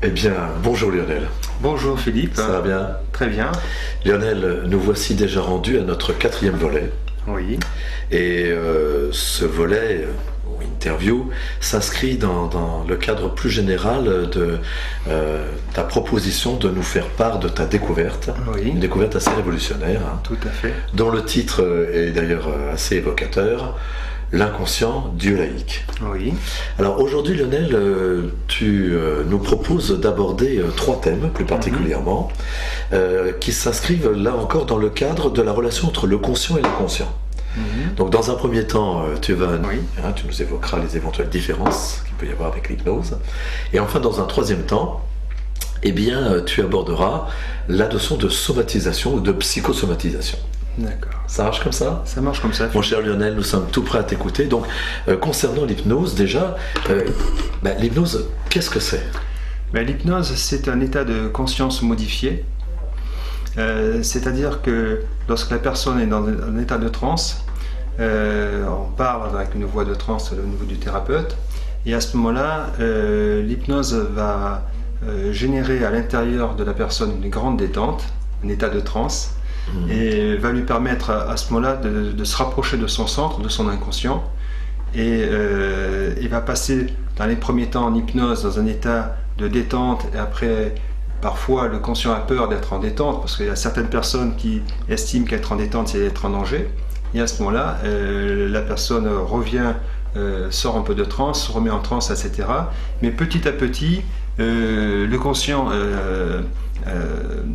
Eh bien, bonjour Lionel. Bonjour Philippe. Ça va bien? Très bien. Lionel, nous voici déjà rendus à notre 4e volet. Oui. Et ce volet, ou interview, s'inscrit dans le cadre plus général de ta proposition de nous faire part de ta découverte. Oui. Une découverte assez révolutionnaire, Tout à fait. dont le titre est d'ailleurs assez évocateur. L'inconscient, Dieu laïque. Oui. Alors aujourd'hui Lionel, tu nous proposes d'aborder 3 thèmes plus particulièrement, qui s'inscrivent là encore dans le cadre de la relation entre le conscient et l'inconscient. Donc dans un premier temps, tu nous évoqueras les éventuelles différences qu'il peut y avoir avec l'hypnose. Et enfin dans un 3e temps, eh bien, tu aborderas la notion de somatisation ou de psychosomatisation. D'accord. Ça marche comme ça ? Ça marche comme ça. Mon cher Lionel, nous sommes tout prêts à t'écouter. Donc, concernant l'hypnose, déjà, l'hypnose, qu'est-ce que c'est ? L'hypnose, c'est un état de conscience modifié. C'est-à-dire que lorsque la personne est dans un état de transe, on parle avec une voix de transe au niveau du thérapeute, et à ce moment-là, l'hypnose va générer à l'intérieur de la personne une grande détente, un état de transe, et va lui permettre à ce moment-là de se rapprocher de son centre, de son inconscient, et il va passer dans les premiers temps en hypnose dans un état de détente, et après parfois le conscient a peur d'être en détente parce qu'il y a certaines personnes qui estiment qu'être en détente c'est être en danger, et à ce moment-là la personne revient, sort un peu de transe, se remet en transe, etc. Mais petit à petit le conscient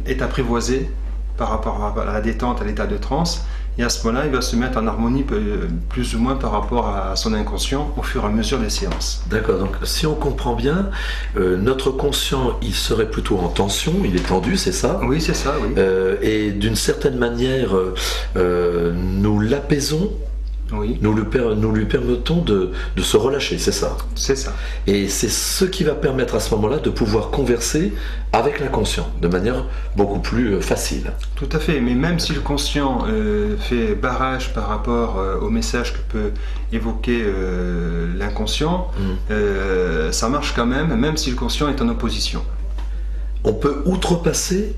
est apprivoisé par rapport à la détente, à l'état de transe, et à ce moment-là, il va se mettre en harmonie plus ou moins par rapport à son inconscient au fur et à mesure des séances. D'accord, donc si on comprend bien, notre conscient, il serait plutôt en tension, il est tendu, c'est ça ? Oui, c'est ça, oui. Et d'une certaine manière, nous l'apaisons. Oui. Nous lui permettons de se relâcher, c'est ça ? C'est ça. Et c'est ce qui va permettre à ce moment-là de pouvoir converser avec l'inconscient de manière beaucoup plus facile. Tout à fait, mais même si le conscient fait barrage par rapport au message que peut évoquer l'inconscient, ça marche quand même si le conscient est en opposition. On peut outrepasser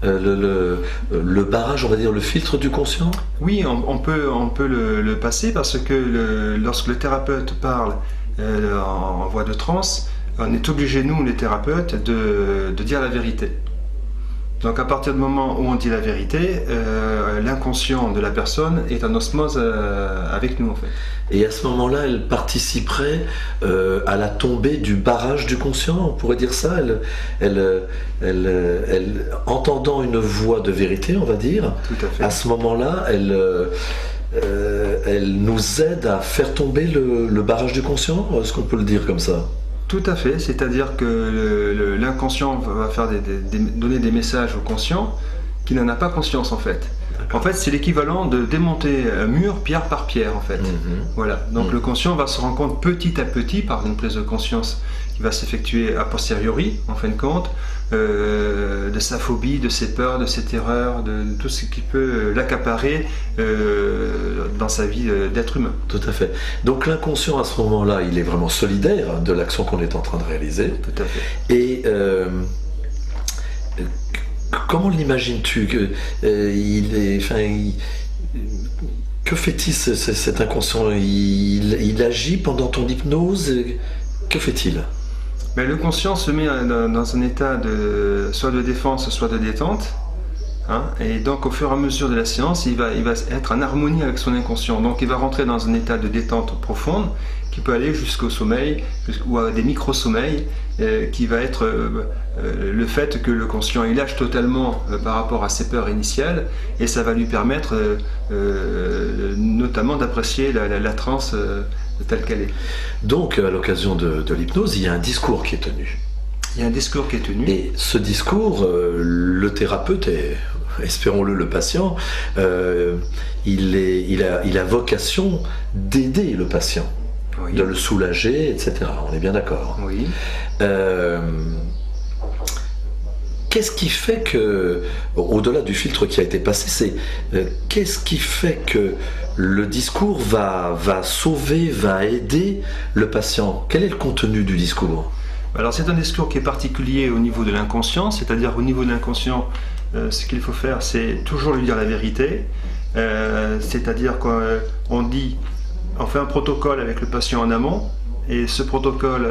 le barrage, on va dire le filtre du conscient ? Oui, on peut le passer parce que lorsque le thérapeute parle en voie de transe, on est obligé, nous les thérapeutes, de dire la vérité. Donc à partir du moment où on dit la vérité, l'inconscient de la personne est en osmose avec nous en fait. Et à ce moment-là, elle participerait à la tombée du barrage du conscient, on pourrait dire ça. Elle entendant une voix de vérité, on va dire, Tout à fait. à ce moment-là, elle nous aide à faire tomber le barrage du conscient. Est-ce qu'on peut le dire comme ça ? Tout à fait, c'est-à-dire que l'inconscient va faire donner des messages au conscient qui n'en a pas conscience en fait. En fait, c'est l'équivalent de démonter un mur pierre par pierre en fait. Voilà. Donc le conscient va se rendre compte petit à petit par une prise de conscience qui va s'effectuer a posteriori, en fin de compte, de sa phobie, de ses peurs, de ses terreurs, de tout ce qui peut l'accaparer dans sa vie d'être humain. Tout à fait. Donc l'inconscient à ce moment-là, il est vraiment solidaire de l'action qu'on est en train de réaliser. Tout à fait. Et comment l'imagines-tu que fait-il cet inconscient ? Il agit pendant ton hypnose ? Que fait-il ? Mais le conscient se met dans un état soit de défense, soit de détente. Et donc au fur et à mesure de la séance, il va être en harmonie avec son inconscient. Donc il va rentrer dans un état de détente profonde qui peut aller jusqu'au sommeil ou à des micro-sommeils, qui va être le fait que le conscient il lâche totalement par rapport à ses peurs initiales, et ça va lui permettre notamment d'apprécier la transe telle qu'elle est. Donc à l'occasion de l'hypnose, il y a un discours qui est tenu. Il y a un discours qui est tenu. Et ce discours, le thérapeute et espérons-le le patient, il a vocation d'aider le patient, oui, de le soulager, etc. On est bien d'accord. Oui. Qu'est-ce qui fait que, au-delà du filtre qui a été passé, qu'est-ce qui fait que le discours va sauver, va aider le patient? Quel est le contenu du discours? Alors c'est un discours qui est particulier au niveau de l'inconscient, c'est-à-dire au niveau de l'inconscient, ce qu'il faut faire, c'est toujours lui dire la vérité, c'est-à-dire qu'on fait un protocole avec le patient en amont, et ce protocole,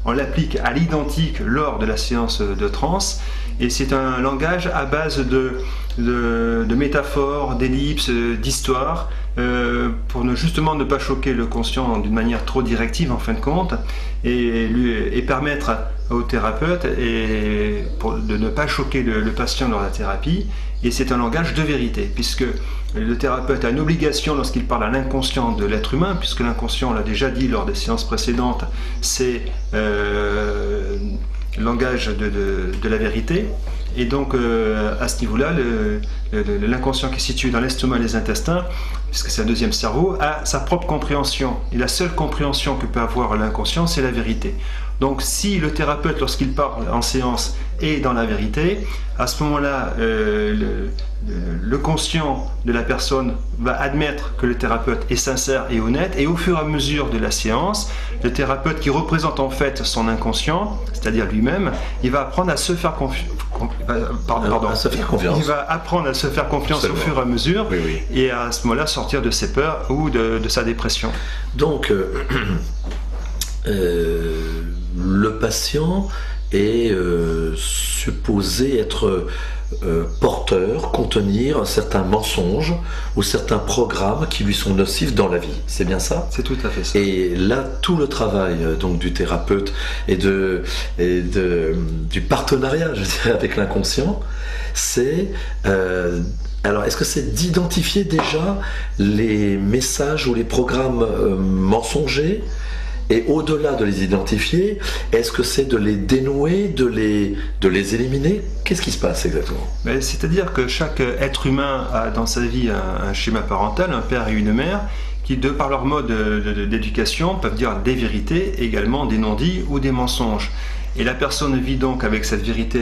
on l'applique à l'identique lors de la séance de transe, et c'est un langage à base de métaphores, d'ellipses, d'histoires, pour justement ne pas choquer le conscient d'une manière trop directive en fin de compte, et permettre au thérapeute de ne pas choquer le patient lors de la thérapie. Et c'est un langage de vérité, puisque le thérapeute a une obligation lorsqu'il parle à l'inconscient de l'être humain, puisque l'inconscient, on l'a déjà dit lors des séances précédentes, c'est le langage de la vérité. Et donc à ce niveau-là, l'inconscient qui est situé dans l'estomac et les intestins, puisque c'est un deuxième cerveau, a sa propre compréhension. Et la seule compréhension que peut avoir l'inconscient, c'est la vérité. Donc si le thérapeute, lorsqu'il parle en séance, est dans la vérité, à ce moment-là, le conscient de la personne va admettre que le thérapeute est sincère et honnête, et au fur et à mesure de la séance, le thérapeute qui représente en fait son inconscient, c'est-à-dire lui-même, il va apprendre à se faire confiance. Il va apprendre à se faire confiance au fur et à mesure, oui. Et à ce moment-là sortir de ses peurs ou de sa dépression. Donc le patient est supposé être porteur, contenir certains mensonges ou certains programmes qui lui sont nocifs dans la vie. C'est bien ça ? C'est tout à fait ça. Et là, tout le travail donc du thérapeute et du partenariat, je dirais, avec l'inconscient, c'est alors, est-ce que c'est d'identifier déjà les messages ou les programmes mensongers? Et au-delà de les identifier, est-ce que c'est de les dénouer, de les éliminer? Qu'est-ce qui se passe exactement? C'est-à-dire que chaque être humain a dans sa vie un schéma parental, un père et une mère, qui, de par leur mode d'éducation, peuvent dire des vérités, également des non-dits ou des mensonges. Et la personne vit donc avec cette vérité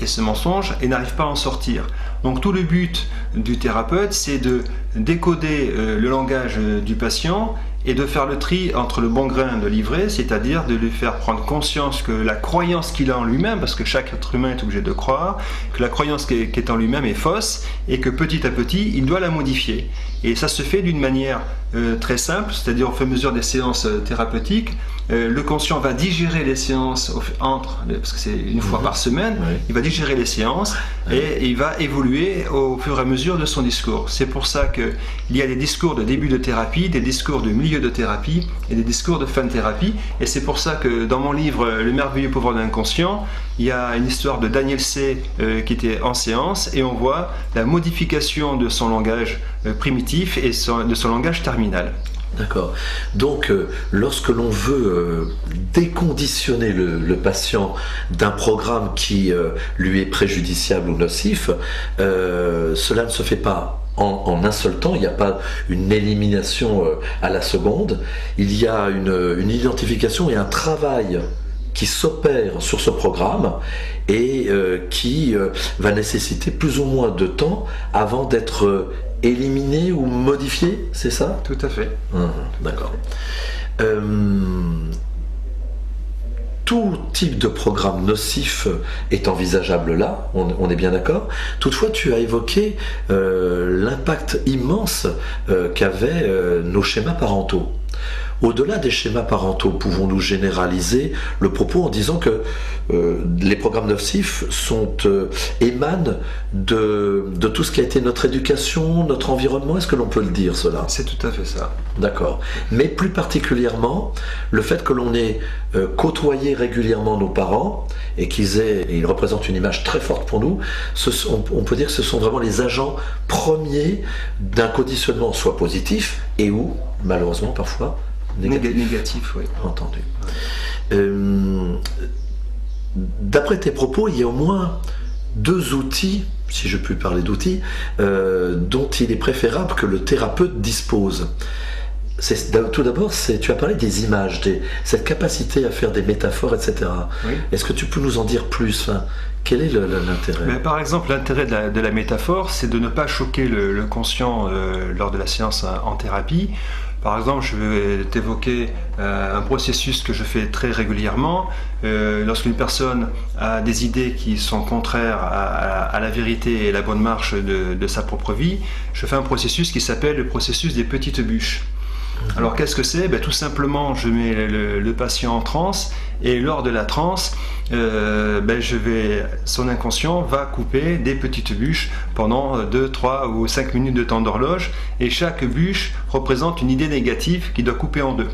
et ce mensonge et n'arrive pas à en sortir. Donc tout le but du thérapeute, c'est de décoder le langage du patient et de faire le tri entre le bon grain de l'ivraie, c'est-à-dire de lui faire prendre conscience que la croyance qu'il a en lui-même, parce que chaque être humain est obligé de croire, que la croyance qui est en lui-même est fausse, et que petit à petit, il doit la modifier. Et ça se fait d'une manière très simple, c'est-à-dire au fur et à mesure des séances thérapeutiques. Le conscient va digérer les séances parce que c'est une fois par semaine, il va digérer les séances et il va évoluer au fur et à mesure de son discours. C'est pour ça qu'il y a des discours de début de thérapie, des discours de milieu de thérapie et des discours de fin de thérapie. Et c'est pour ça que dans mon livre Le merveilleux pouvoir de l'inconscient, il y a une histoire de Daniel C. Qui était en séance, et on voit la modification de son langage primitif et de son langage terminal. D'accord. Donc, lorsque l'on veut déconditionner le patient d'un programme qui lui est préjudiciable ou nocif, cela ne se fait pas en un seul temps. Il n'y a pas une élimination à la seconde. Il y a une identification et un travail qui s'opère sur ce programme et qui va nécessiter plus ou moins de temps avant d'être éliminé ou modifié, c'est ça? Tout à fait. D'accord. Tout type de programme nocif est envisageable là, on est bien d'accord. Toutefois, tu as évoqué l'impact immense qu'avaient nos schémas parentaux. Au-delà des schémas parentaux, pouvons-nous généraliser le propos en disant que les programmes nocifs émanent de tout ce qui a été notre éducation, notre environnement? Est-ce que l'on peut le dire, cela? C'est tout à fait ça. D'accord. Mais plus particulièrement, le fait que l'on ait côtoyé régulièrement nos parents et ils représentent une image très forte pour nous, on peut dire que ce sont vraiment les agents premiers d'un conditionnement soit positif et ou, malheureusement parfois, négatif, oui. Entendu. D'après tes propos, il y a au moins 2 outils, si je puis parler d'outils, dont il est préférable que le thérapeute dispose. Tout d'abord, tu as parlé des images, cette capacité à faire des métaphores, etc. Oui. Est-ce que tu peux nous en dire plus? Quel est l'intérêt? Par exemple, l'intérêt de la métaphore, c'est de ne pas choquer le conscient lors de la séance en thérapie. Par exemple, je vais t'évoquer un processus que je fais très régulièrement. Lorsqu'une personne a des idées qui sont contraires à la vérité et la bonne marche de sa propre vie, je fais un processus qui s'appelle le processus des petites bûches. Alors qu'est-ce que c'est? Tout simplement, je mets le patient en transe, et lors de la transe, son inconscient va couper des petites bûches pendant 2, 3 ou 5 minutes de temps d'horloge, et chaque bûche représente une idée négative qui doit couper en deux.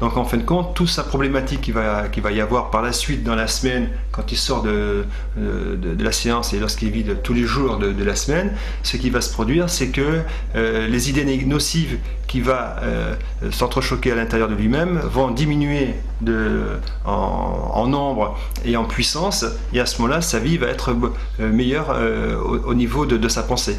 Donc en fin de compte, toute sa problématique qu'il va y avoir par la suite dans la semaine, quand il sort de la séance et lorsqu'il vit tous les jours de la semaine, ce qui va se produire, c'est que les idées nocives qui va s'entrechoquer à l'intérieur de lui-même vont diminuer en nombre et en puissance, et à ce moment-là, sa vie va être meilleure au niveau de sa pensée.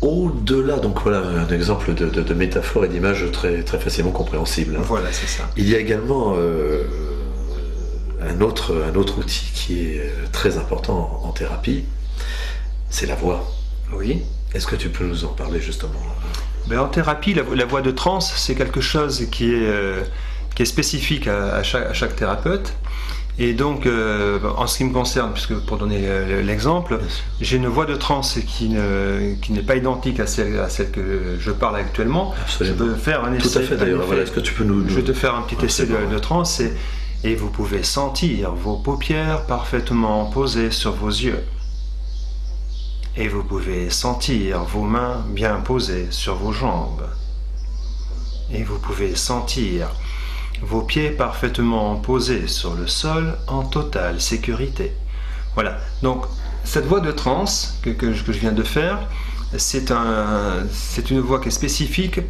Au-delà, donc voilà un exemple de métaphore et d'image très, très facilement compréhensible. Voilà, c'est ça. Il y a également un autre outil qui est très important en thérapie, c'est la voix. Oui. Est-ce que tu peux nous en parler justement? En thérapie, la voix de transe, c'est quelque chose qui est spécifique à chaque thérapeute. Et donc, en ce qui me concerne, puisque pour donner l'exemple, j'ai une voix de transe qui n'est pas identique à celle que je parle actuellement. Absolument. Je peux faire un essai. Tout à fait d'ailleurs. Voilà, est-ce que tu peux nous... Je vais te faire un petit essai de transe, et vous pouvez sentir vos paupières parfaitement posées sur vos yeux. Et vous pouvez sentir vos mains bien posées sur vos jambes. Et vous pouvez sentir vos pieds parfaitement posés sur le sol en totale sécurité. Voilà, donc cette voix de transe que je viens de faire, c'est une voix qui est spécifique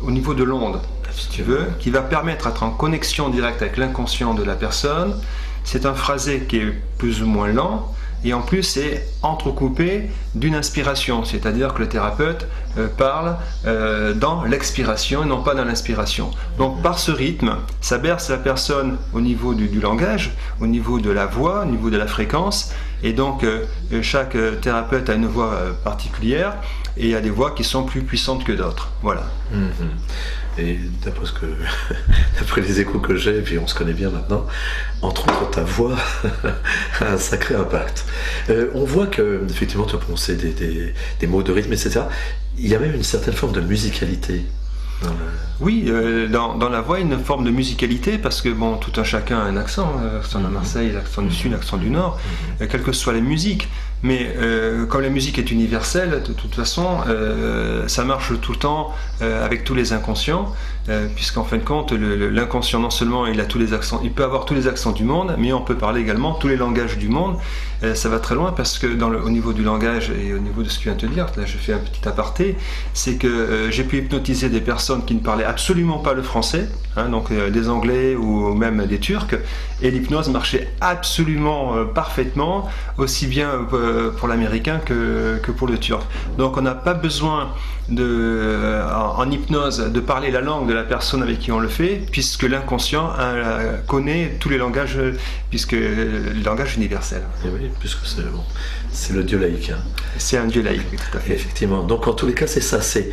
au niveau de l'onde, si tu veux, qui va permettre d'être en connexion directe avec l'inconscient de la personne. C'est un phrasé qui est plus ou moins lent, et en plus c'est entrecoupé d'une inspiration, c'est-à-dire que le thérapeute parle dans l'expiration et non pas dans l'inspiration. Donc par ce rythme, ça berce la personne au niveau du langage, au niveau de la voix, au niveau de la fréquence, et donc chaque thérapeute a une voix particulière, et il y a des voix qui sont plus puissantes que d'autres. Voilà. Et d'après les échos que j'ai, et puis on se connaît bien maintenant, entre autres ta voix a un sacré impact. On voit que effectivement tu as prononcé des mots de rythme, etc. Il y a même une certaine forme de musicalité. Oui, dans la voix, il y a une forme de musicalité, parce que bon, tout un chacun a un accent, l'accent de Marseille, l'accent du Sud, l'accent du Nord, quelles que soient les musiques. Mais comme la musique est universelle, de toute façon, ça marche tout le temps avec tous les inconscients, puisqu'en fin de compte, l'inconscient, non seulement il a tous les accents, il peut avoir tous les accents du monde, mais on peut parler également tous les langages du monde. Ça va très loin, parce que au niveau du langage et au niveau de ce que je viens de te dire, là je fais un petit aparté, c'est que j'ai pu hypnotiser des personnes qui ne parlaient absolument pas le français, donc des Anglais ou même des Turcs, et l'hypnose marchait absolument parfaitement, aussi bien pour l'américain que pour le turc. Donc on n'a pas besoin en hypnose de parler la langue de la personne avec qui on le fait, puisque l'inconscient connaît tous les langages, puisque le langage universel. Et oui, puisque c'est le dieu laïque. C'est un dieu laïque, tout à fait. Effectivement. Donc en tous les cas, c'est ça. C'est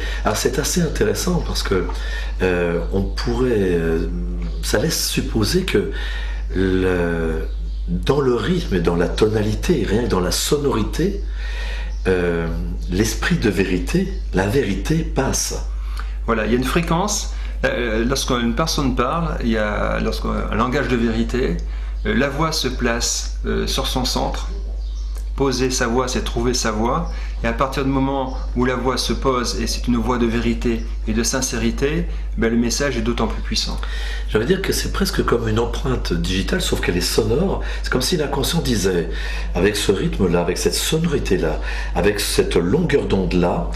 assez intéressant, parce que on pourrait, ça laisse supposer que dans le rythme et dans la tonalité, rien que dans la sonorité, l'esprit de vérité, la vérité passe. Voilà, il y a une fréquence. Lorsqu'une personne parle, lorsqu'un langage de vérité, la voix se place sur son centre. Poser sa voix, c'est trouver sa voix. Et à partir du moment où la voix se pose, et c'est une voix de vérité et de sincérité, le message est d'autant plus puissant. Je veux dire que c'est presque comme une empreinte digitale, sauf qu'elle est sonore. C'est comme si l'inconscient disait, avec ce rythme-là, avec cette sonorité-là, avec cette longueur d'onde-là,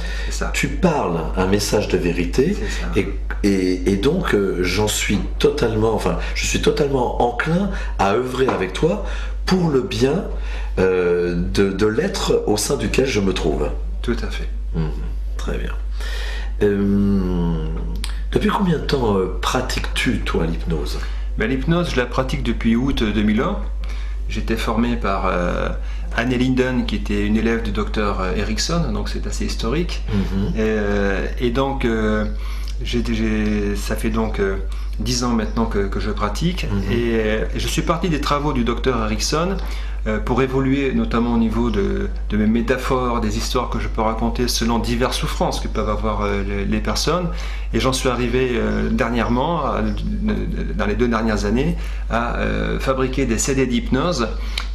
tu parles un message de vérité, et donc je suis totalement enclin à œuvrer avec toi pour le bien de l'être au sein duquel je me trouve. Tout à fait. Très bien. Depuis combien de temps pratiques-tu, toi, l'hypnose? L'hypnose, je la pratique depuis août 2001. J'étais formé par Anne Linden, qui était une élève du docteur Erickson, donc c'est assez historique. Et donc, ça fait donc 10 ans maintenant que je pratique. Et je suis parti des travaux du docteur Erickson pour évoluer notamment au niveau de mes métaphores, des histoires que je peux raconter selon diverses souffrances que peuvent avoir les personnes. Et j'en suis arrivé dernièrement, dans les 2 dernières années, à fabriquer des CD d'hypnose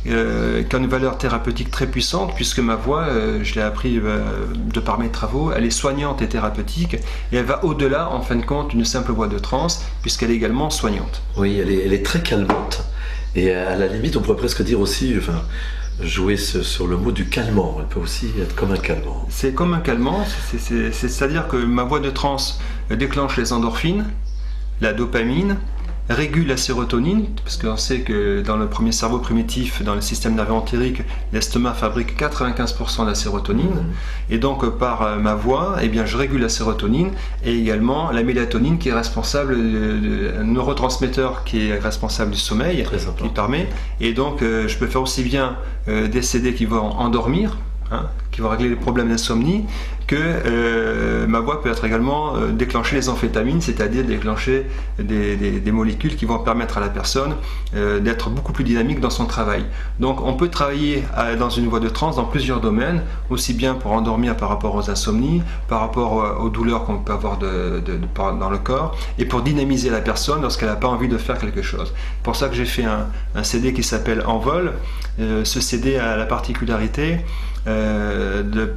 qui ont une valeur thérapeutique très puissante, puisque ma voix, je l'ai appris de par mes travaux, elle est soignante et thérapeutique, et elle va au-delà, en fin de compte, d'une simple voix de transe, puisqu'elle est également soignante. Oui, elle est très calmante. Et à la limite, on pourrait presque dire aussi, jouer sur le mot du calmant. Elle peut aussi être comme un calmant. C'est comme un calmant, c'est-à-dire que ma voix de transe déclenche les endorphines, la dopamine, régule la sérotonine, parce qu'on sait que dans le premier cerveau primitif, dans le système nerveux entérique, l'estomac fabrique 95% de la sérotonine, et donc par ma voix, eh bien, je régule la sérotonine, et également la mélatonine qui est responsable, un neurotransmetteur qui est responsable du sommeil, qui permet, et donc je peux faire aussi bien des CD qui vont endormir, qui vont régler les problèmes d'insomnie, que ma voix peut être également déclencher les amphétamines, c'est-à-dire déclencher des molécules qui vont permettre à la personne d'être beaucoup plus dynamique dans son travail. Donc on peut travailler dans une voie de transe dans plusieurs domaines, aussi bien pour endormir par rapport aux insomnies, par rapport aux douleurs qu'on peut avoir dans le corps, et pour dynamiser la personne lorsqu'elle n'a pas envie de faire quelque chose. C'est pour ça que j'ai fait un CD qui s'appelle Envol. Ce CD a la particularité dans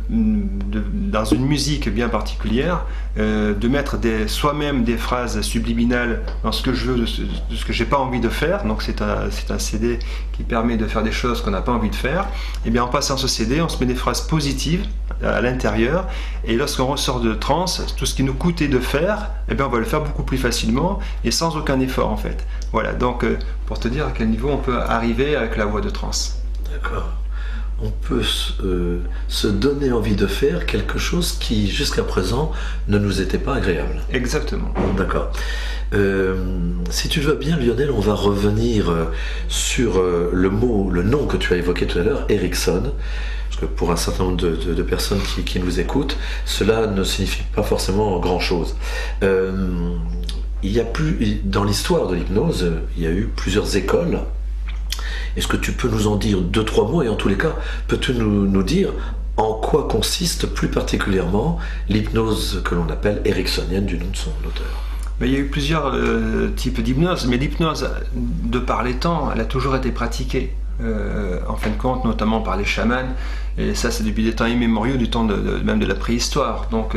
une musique bien particulière, de mettre soi-même des phrases subliminales dans ce que je veux, de ce que j'ai pas envie de faire. Donc c'est un CD qui permet de faire des choses qu'on n'a pas envie de faire. Et bien en passant ce CD, on se met des phrases positives à l'intérieur, et lorsqu'on ressort de transe, tout ce qui nous coûtait de faire, eh bien on va le faire beaucoup plus facilement et sans aucun effort en fait. Voilà, donc pour te dire à quel niveau on peut arriver avec la voix de transe. D'accord. On peut se donner envie de faire quelque chose qui, jusqu'à présent, ne nous était pas agréable. Exactement. D'accord. Si tu le veux bien, Lionel, on va revenir sur le nom que tu as évoqué tout à l'heure, Erickson. Parce que pour un certain nombre de personnes qui nous écoutent, cela ne signifie pas forcément grand-chose. Dans l'histoire de l'hypnose, il y a eu plusieurs écoles. Est-ce que tu peux nous en dire 2-3 mots, et en tous les cas, peux-tu nous dire en quoi consiste plus particulièrement l'hypnose que l'on appelle ericksonienne du nom de son auteur? Mais il y a eu plusieurs types d'hypnose, mais l'hypnose, de par les temps, elle a toujours été pratiquée. En fin de compte, notamment par les chamans, et ça c'est depuis des temps immémoriaux, du temps même de la préhistoire. Donc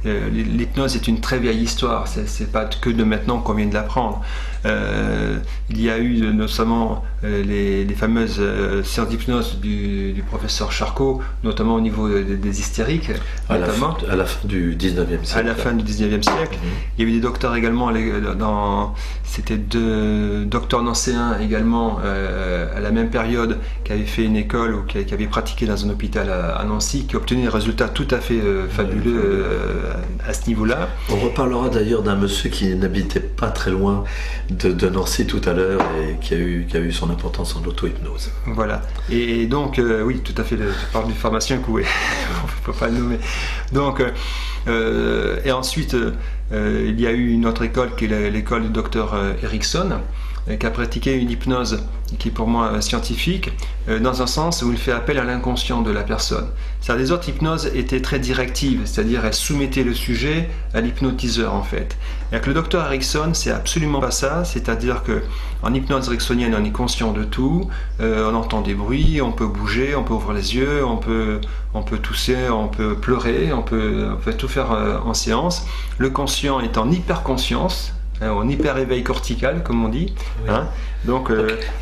l'hypnose est une très vieille histoire, c'est pas que de maintenant qu'on vient de l'apprendre. Il y a eu notamment les fameuses séances d'hypnose du professeur Charcot, notamment au niveau des hystériques. À la fin du 19e siècle. À la fin du 19e siècle. Il y avait des docteurs également, c'était 2 docteurs nancéens également à la même période, qui avaient fait une école ou qui avaient pratiqué dans un hôpital à Nancy, qui obtenaient des résultats tout à fait fabuleux à ce niveau-là. On reparlera d'ailleurs d'un monsieur qui n'habitait pas très loin de Nancy tout à l'heure, et qui a eu son importance en auto-hypnose. Voilà. Et donc, oui, tout à fait, je parle du pharmacien Coué, on ne peut pas le nommer. Donc, et ensuite, il y a eu une autre école qui est l'école du docteur Erickson, qui a pratiqué une hypnose qui est pour moi scientifique, dans un sens où il fait appel à l'inconscient de la personne. Les autres hypnoses étaient très directives, c'est-à-dire elles soumettaient le sujet à l'hypnotiseur en fait. Et avec le docteur Erickson, c'est absolument pas ça, c'est-à-dire qu'en hypnose ericksonienne, on est conscient de tout, on entend des bruits, on peut bouger, on peut ouvrir les yeux, on peut tousser, on peut pleurer, on peut tout faire en séance. Le conscient est en hyperconscience, en hyper-éveil cortical, comme on dit. Oui. Donc,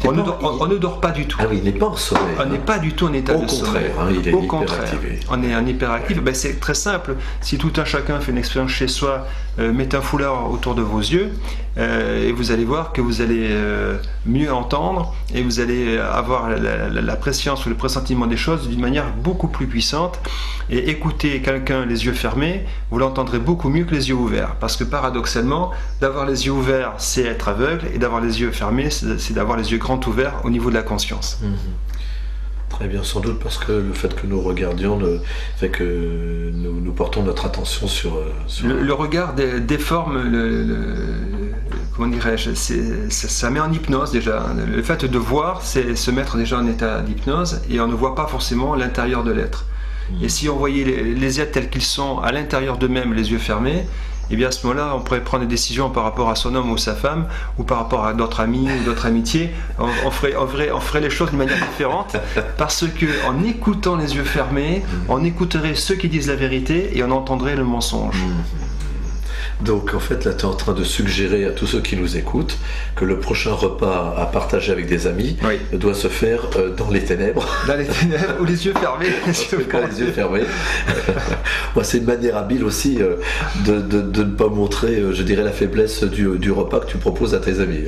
on ne dort pas du tout. Ah oui, il n'est pas en sommeil. On n'est pas du tout en état de sommeil. Au contraire, on est en hyperactif. C'est très simple. Si tout un chacun fait une expérience chez soi, mettez un foulard autour de vos yeux, et vous allez voir que vous allez mieux entendre, et vous allez avoir la préscience ou le pressentiment des choses d'une manière beaucoup plus puissante. Et écouter quelqu'un les yeux fermés, vous l'entendrez beaucoup mieux que les yeux ouverts. Parce que paradoxalement, d'avoir les yeux ouverts, c'est être aveugle, et d'avoir les yeux fermés, c'est d'avoir les yeux grands ouverts au niveau de la conscience. Très bien, sans doute parce que le fait que nous regardions fait que nous portons notre attention sur... Le regard déforme comment dirais-je, ça met en hypnose déjà. Le fait de voir, c'est se mettre déjà en état d'hypnose et on ne voit pas forcément l'intérieur de l'être. Et si on voyait les êtres tels qu'ils sont à l'intérieur d'eux-mêmes, les yeux fermés, et bien à ce moment-là, on pourrait prendre des décisions par rapport à son homme ou sa femme, ou par rapport à d'autres amis ou d'autres amitiés. On ferait les choses d'une manière différente, parce qu'en écoutant les yeux fermés, on écouterait ceux qui disent la vérité et on entendrait le mensonge. Donc en fait là tu es en train de suggérer à tous ceux qui nous écoutent que le prochain repas à partager avec des amis doit se faire dans les ténèbres. Dans les ténèbres ou les yeux fermés. Les yeux fermés. Moi, c'est une manière habile aussi de ne pas montrer, je dirais, la faiblesse du repas que tu proposes à tes amis.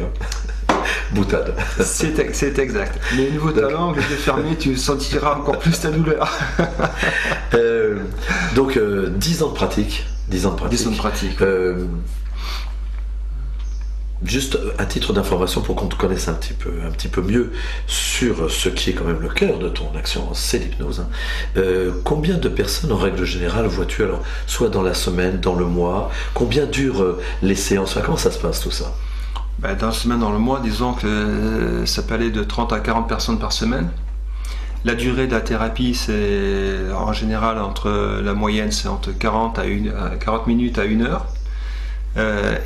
Boutade. C'est exact. Mais au niveau de ta langue, les yeux fermés, tu sentiras encore plus ta douleur. Donc 10 ans de pratique. 10 ans de pratique. Juste à titre d'information pour qu'on te connaisse un petit peu mieux sur ce qui est quand même le cœur de ton action, c'est l'hypnose. Combien de personnes en règle générale vois-tu alors, soit dans la semaine, dans le mois? Combien durent les séances? Comment ça se passe tout ça? Dans la semaine, dans le mois, disons que ça peut aller de 30 à 40 personnes par semaine. La durée de la thérapie, c'est en général la moyenne, c'est entre 40 minutes à 1 heure.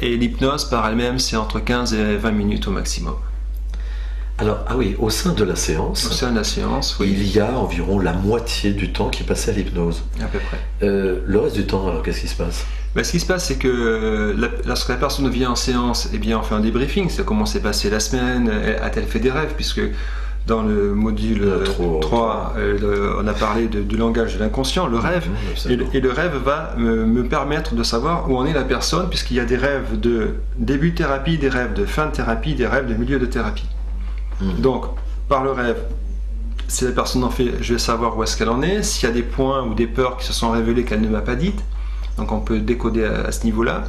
Et l'hypnose par elle-même, c'est entre 15 et 20 minutes au maximum. Alors, au sein de la séance, oui. Il y a environ la moitié du temps qui est passé à l'hypnose. À peu près. Le reste du temps, alors, qu'est-ce qui se passe? Ce qui se passe, c'est que lorsque la personne vient en séance, eh bien, on fait un débriefing, c'est comment s'est passée la semaine, a-t-elle fait des rêves, puisque dans le module 3, on a parlé du langage de l'inconscient, le rêve, et le rêve va me permettre de savoir où en est la personne, puisqu'il y a des rêves de début de thérapie, des rêves de fin de thérapie, des rêves de milieu de thérapie. Donc, par le rêve, si la personne en fait, je vais savoir où est-ce qu'elle en est, s'il y a des points ou des peurs qui se sont révélées qu'elle ne m'a pas dites, donc on peut décoder à ce niveau-là.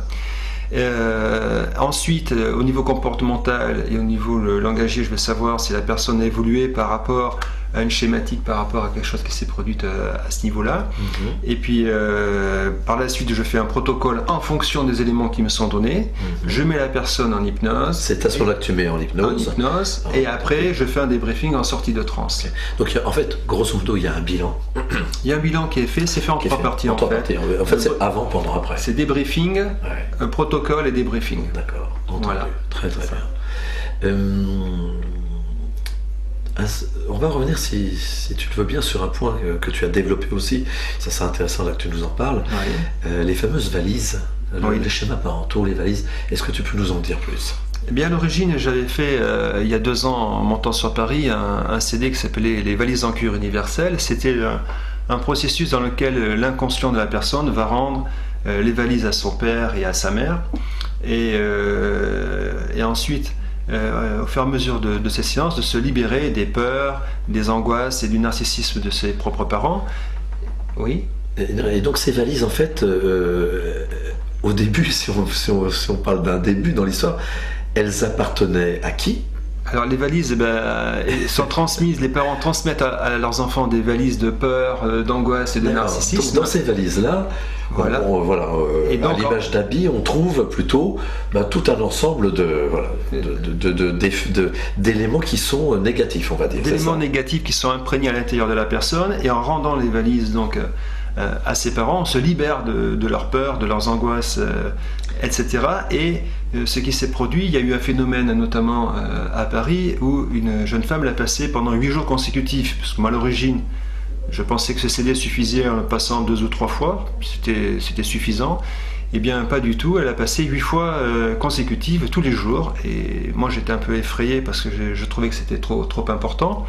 Ensuite, au niveau comportemental et au niveau langagier, je vais savoir si la personne a évolué par rapport à une schématique, par rapport à quelque chose qui s'est produit à ce niveau-là. Et puis, par la suite, je fais un protocole en fonction des éléments qui me sont donnés. Je mets la personne en hypnose. C'est à ce moment-là que tu mets en hypnose. Et après, je fais un débriefing en sortie de transe. Donc, en fait, grosso modo, il y a un bilan. Il y a un bilan qui est fait. C'est fait en 3 parties. En fait, c'est avant, pendant, après. C'est débriefing, un protocole et débriefing. D'accord. Entendu. Voilà. Très bien. On va revenir, si tu le veux bien, sur un point que tu as développé aussi. Ça serait intéressant là que tu nous en parles. Les fameuses valises, les schémas parentaux, les valises. Est-ce que tu peux nous en dire plus? Eh bien, à l'origine, j'avais fait, il y a 2 ans, en montant sur Paris, un CD qui s'appelait Les valises en cuir universelles. C'était un processus dans lequel l'inconscient de la personne va rendre les valises à son père et à sa mère. Et ensuite, au fur et à mesure de ces séances, de se libérer des peurs, des angoisses et du narcissisme de ses propres parents. Oui. Et donc ces valises, en fait, au début, si on parle d'un début dans l'histoire, elles appartenaient à qui? Alors les valises sont transmises, les parents transmettent à leurs enfants des valises de peur, d'angoisse et de narcissisme. Dans ces valises-là, voilà. À l'image d'habits, on trouve plutôt tout un ensemble d'éléments qui sont négatifs, on va dire. D'éléments négatifs qui sont imprégnés à l'intérieur de la personne, et en rendant les valises donc à ses parents, on se libère de leurs peurs, de leurs angoisses, etc. Et ce qui s'est produit, il y a eu un phénomène notamment à Paris où une jeune femme l'a passé pendant 8 jours consécutifs, parce que moi à l'origine je pensais que ce CD suffisait en le passant 2 ou 3 fois, c'était suffisant. Eh bien pas du tout, elle a passé 8 fois consécutives tous les jours, et moi j'étais un peu effrayé parce que je trouvais que c'était trop important.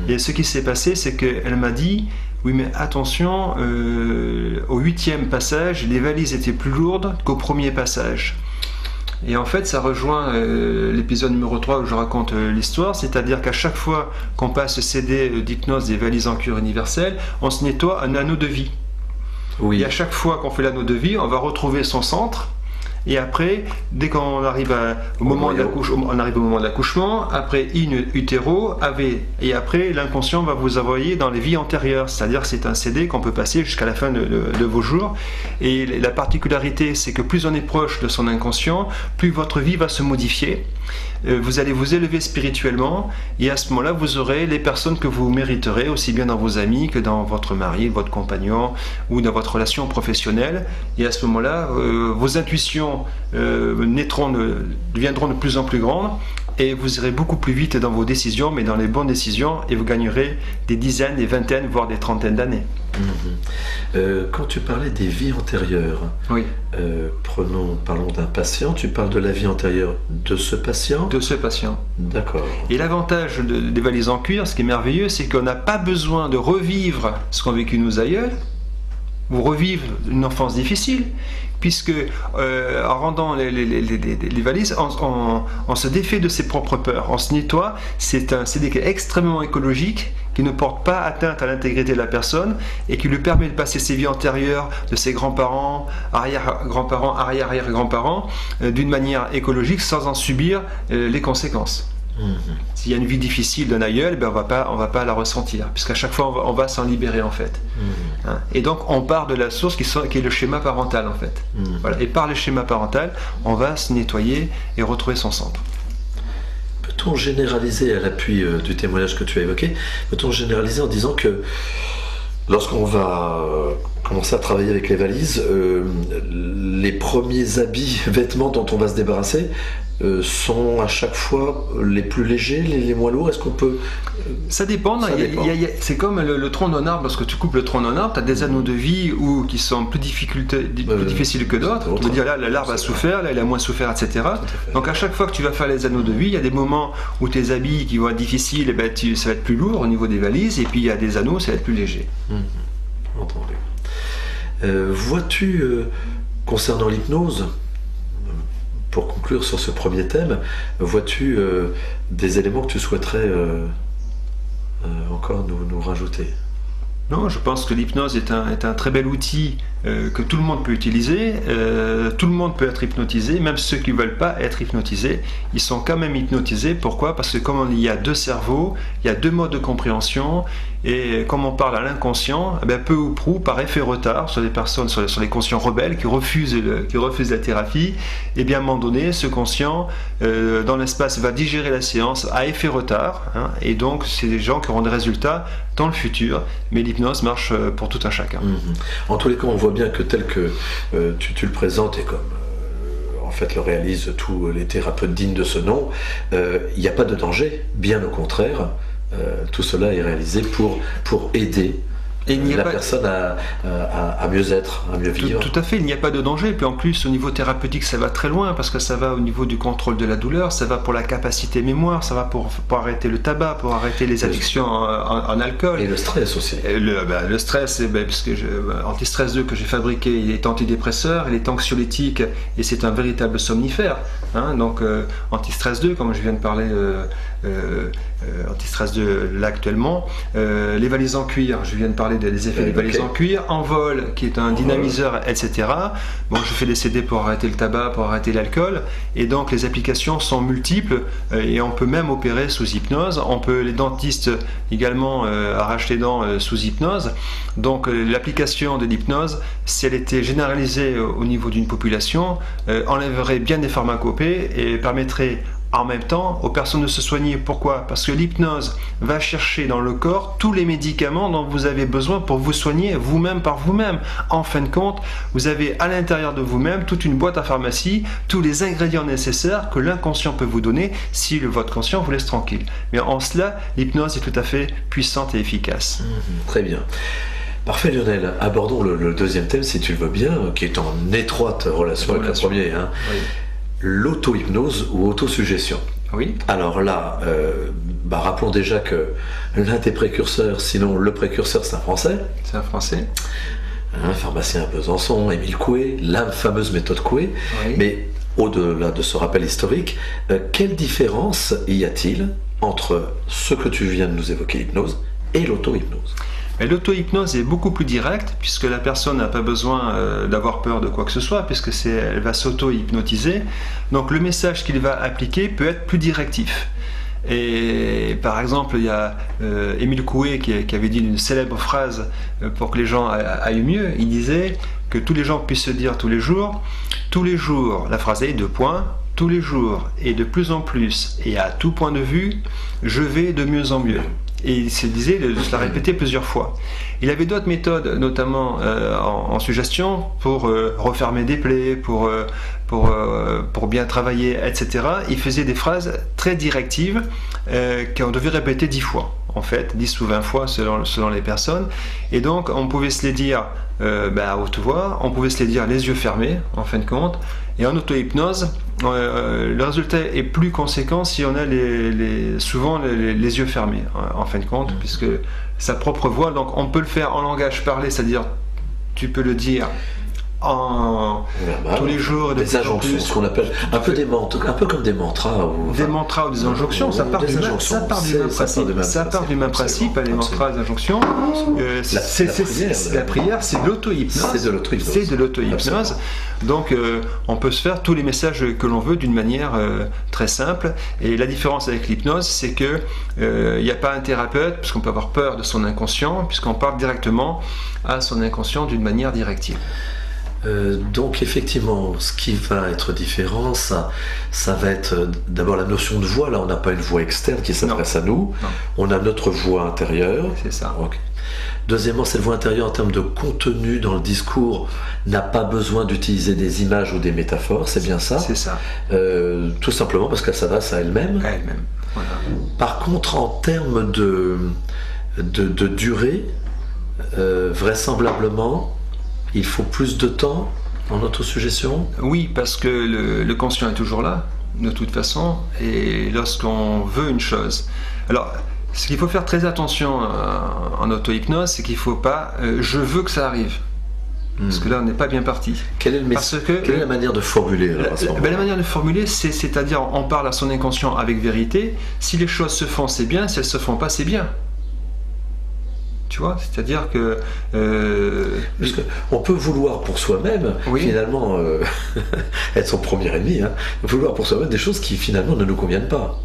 Et ce qui s'est passé, c'est qu'elle m'a dit: oui, mais attention, au 8e passage, les valises étaient plus lourdes qu'au premier passage. Et en fait, ça rejoint l'épisode numéro 3 où je raconte l'histoire, c'est-à-dire qu'à chaque fois qu'on passe ce CD d'hypnose des valises en cuir universel, on se nettoie un anneau de vie. Oui. Et à chaque fois qu'on fait l'anneau de vie, on va retrouver son centre, et après, dès qu'on arrive au moment de l'accouchement, après in utero, et après l'inconscient va vous envoyer dans les vies antérieures, c'est-à-dire que c'est un CD qu'on peut passer jusqu'à la fin de vos jours. Et la particularité, c'est que plus on est proche de son inconscient, plus votre vie va se modifier. Vous allez vous élever spirituellement, et à ce moment-là, vous aurez les personnes que vous mériterez, aussi bien dans vos amis que dans votre mari, votre compagnon, ou dans votre relation professionnelle. Et à ce moment-là, vos intuitions deviendront de plus en plus grandes, et vous irez beaucoup plus vite dans vos décisions, mais dans les bonnes décisions, et vous gagnerez des dizaines, des vingtaines, voire des trentaines d'années. Quand tu parlais des vies antérieures, oui. Parlons d'un patient, tu parles de la vie antérieure de ce patient? De ce patient. D'accord. Et l'avantage des valises en cuir, ce qui est merveilleux, c'est qu'on n'a pas besoin de revivre ce qu'ont vécu nos aïeuls, ou revivre une enfance difficile, puisque en rendant les valises, on se défait de ses propres peurs, on se nettoie. C'est un CD qui est extrêmement écologique, qui ne porte pas atteinte à l'intégrité de la personne et qui lui permet de passer ses vies antérieures de ses grands-parents, arrière-grands-parents, arrière-arrière-grands-parents d'une manière écologique sans en subir les conséquences. S'il y a une vie difficile d'un aïeul, on va pas la ressentir, puisqu'à chaque fois on va s'en libérer en fait. Et donc on part de la source qui est le schéma parental en fait. Voilà. Et par le schéma parental, on va se nettoyer et retrouver son centre. Peut-on généraliser, à l'appui du témoignage que tu as évoqué, peut-on généraliser en disant que lorsqu'on va commencer à travailler avec les valises, les premiers habits, vêtements dont on va se débarrasser sont à chaque fois les plus légers, les moins lourds? Est-ce qu'on peut... Ça dépend. C'est comme le tronc d'un arbre. Lorsque tu coupes le tronc d'un arbre, tu as des anneaux de vie qui sont plus difficiles que d'autres. Tu veux dire, là, l'arbre a souffert, là, il a moins souffert, etc. Donc à chaque fois que tu vas faire les anneaux de vie, il y a des moments où tes habits qui vont être difficiles, ça va être plus lourd au niveau des valises, et puis il y a des anneaux, ça va être plus léger. Entendu. Vois-tu, concernant l'hypnose, pour conclure sur ce premier thème, vois-tu des éléments que tu souhaiterais encore nous rajouter? Non, je pense que l'hypnose est un très bel outil que tout le monde peut utiliser. Tout le monde peut être hypnotisé, même ceux qui ne veulent pas être hypnotisés, ils sont quand même hypnotisés. Pourquoi? Parce que comme il y a deux cerveaux, il y a deux modes de compréhension, et comme on parle à l'inconscient, peu ou prou, par effet retard, sur les personnes, sur les conscients rebelles qui refusent la thérapie, et bien à un moment donné, ce conscient, dans l'espace, va digérer la séance à effet retard, et donc c'est des gens qui auront des résultats dans le futur, mais l'hypnose marche pour tout un chacun. En tous les cas, on voit bien que tel que tu le présentes, et comme en fait le réalisent tous les thérapeutes dignes de ce nom, il n'y a pas de danger, bien au contraire. Tout cela est réalisé pour aider personne à mieux être, à mieux vivre. Tout à fait, il n'y a pas de danger. Et puis en plus, au niveau thérapeutique, ça va très loin, parce que ça va au niveau du contrôle de la douleur, ça va pour la capacité mémoire, ça va pour arrêter le tabac, pour arrêter les addictions en alcool. Et le stress aussi. Le stress, parce que Antistress 2 que j'ai fabriqué, il est antidépresseur, il est anxiolytique, et c'est un véritable somnifère. Donc Antistress 2, comme je viens de parler, Antistress 2 là actuellement, les valises en cuir, je viens de parler des effets des valises en cuir, Envol qui est un dynamiseur, etc. Bon, je fais des CD pour arrêter le tabac, pour arrêter l'alcool, et donc les applications sont multiples, et on peut même opérer sous hypnose. Les dentistes également arrachent les dents sous hypnose. Donc l'application de l'hypnose, si elle était généralisée au niveau d'une population, enlèverait bien des pharmacopées et permettrait en même temps aux personnes de se soigner. Pourquoi? Parce que l'hypnose va chercher dans le corps tous les médicaments dont vous avez besoin pour vous soigner vous-même par vous-même. En fin de compte, vous avez à l'intérieur de vous-même toute une boîte à pharmacie, tous les ingrédients nécessaires que l'inconscient peut vous donner si votre conscient vous laisse tranquille. Mais en cela, l'hypnose est tout à fait puissante et efficace. Très bien. Parfait Lionel, abordons le deuxième thème si tu le veux bien, qui est en étroite relation avec le premier. Oui. L'auto-hypnose ou autosuggestion. Oui. Alors là, rappelons déjà que l'un des précurseurs, sinon le précurseur, c'est un Français. C'est un Français. Un pharmacien à Besançon, Émile Coué, la fameuse méthode Coué. Oui. Mais au-delà de ce rappel historique, quelle différence y a-t-il entre ce que tu viens de nous évoquer, l'hypnose, et l'auto-hypnose? Et l'auto-hypnose est beaucoup plus directe, puisque la personne n'a pas besoin d'avoir peur de quoi que ce soit, puisque elle va s'auto-hypnotiser. Donc le message qu'il va appliquer peut être plus directif. Et par exemple, il y a Émile Coué qui avait dit une célèbre phrase pour que les gens aillent mieux. Il disait que tous les gens puissent se dire tous les jours, la phrase est 2 points, tous les jours et de plus en plus et à tout point de vue, je vais de mieux en mieux. Et il se disait de se la répéter plusieurs fois. Il avait d'autres méthodes, notamment en suggestion, pour refermer des plaies, pour bien travailler, etc. Il faisait des phrases très directives qu'on devait répéter 10 fois, en fait, 10 ou 20 fois selon les personnes. Et donc, on pouvait se les dire à haute voix, on pouvait se les dire les yeux fermés, en fin de compte. Et en auto-hypnose, le résultat est plus conséquent si on a souvent les yeux fermés, en fin de compte, puisque sa propre voix, donc on peut le faire en langage parlé, c'est-à-dire tu peux le dire tous les jours et de des plus en injonctions, plus. ce qu'on appelle un peu comme des mantras. Des mantras ou des injonctions, ça part du même principe. Les mantras, les injonctions. La prière, c'est de l'auto-hypnose. C'est de l'auto-hypnose. Donc, on peut se faire tous les messages que l'on veut d'une manière très simple. Et la différence avec l'hypnose, c'est que il n'y a pas un thérapeute, puisqu'on peut avoir peur de son inconscient, puisqu'on parle directement à son inconscient d'une manière directive. Donc effectivement, ce qui va être différent, ça va être d'abord la notion de voix. Là, on n'a pas une voix externe qui s'adresse à nous. Non. On a notre voix intérieure. C'est ça. Okay. Deuxièmement, cette voix intérieure en termes de contenu dans le discours n'a pas besoin d'utiliser des images ou des métaphores. C'est bien ça. C'est ça. Tout simplement parce qu'elle s'adresse à elle-même. À elle-même. Voilà. Par contre, en termes de durée, vraisemblablement, il faut plus de temps en autosuggestion ? Oui, parce que le conscient est toujours là, de toute façon, et lorsqu'on veut une chose. Alors, ce qu'il faut faire très attention en auto-hypnose, c'est qu'il ne faut pas « je veux que ça arrive ». Parce que là, on n'est pas bien parti. Quelle est la manière de formuler la manière de formuler, c'est-à-dire on parle à son inconscient avec vérité. Si les choses se font, c'est bien. Si elles ne se font pas, c'est bien. Tu vois, c'est-à-dire que... Parce qu'on peut vouloir pour soi-même, finalement, être son premier ennemi, vouloir pour soi-même des choses qui finalement ne nous conviennent pas.